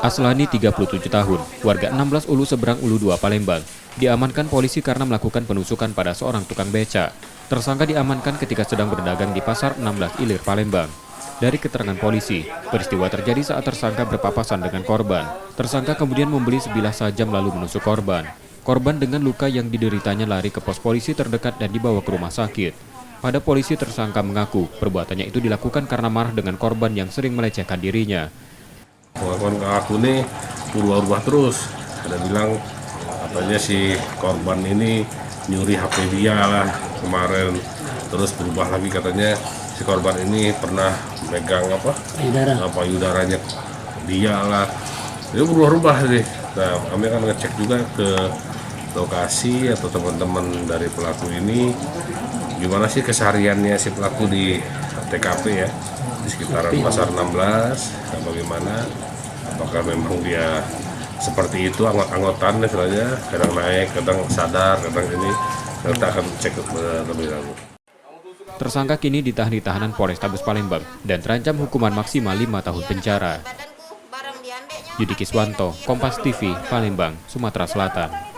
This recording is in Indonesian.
Aslani 37 tahun, warga 16 Ulu Seberang Ulu 2 Palembang, diamankan polisi karena melakukan penusukan pada seorang tukang beca. Tersangka diamankan ketika sedang berdagang di Pasar 16 Ilir, Palembang. Dari keterangan polisi, peristiwa terjadi saat tersangka berpapasan dengan korban. Tersangka kemudian membeli sebilah sajam lalu menusuk korban. Korban dengan luka yang dideritanya lari ke pos polisi terdekat dan dibawa ke rumah sakit. Pada polisi, tersangka mengaku perbuatannya itu dilakukan karena marah dengan korban yang sering melecehkan dirinya. Pengakuan ke aku nih berubah-ubah terus. Ada bilang katanya si korban ini nyuri HP dia lah kemarin. Terus berubah lagi katanya si korban ini pernah megang payudaranya dia lah. Itu berubah-ubah sih. Nah, kami akan ngecek juga ke lokasi atau teman-teman dari pelaku ini gimana sih kesehariannya si pelaku di TKP ya, di sekitaran Pasar 16, dan bagaimana, apakah memang dia seperti itu anggot-anggotan misalnya, kadang naik, kadang sadar, kadang ini, kita akan cek lebih dahulu. Tersangka kini ditahan di tahanan Polrestabes Palembang dan terancam hukuman maksimal 5 tahun penjara. Yudi Kiswanto, Kompas TV, Palembang, Sumatera Selatan.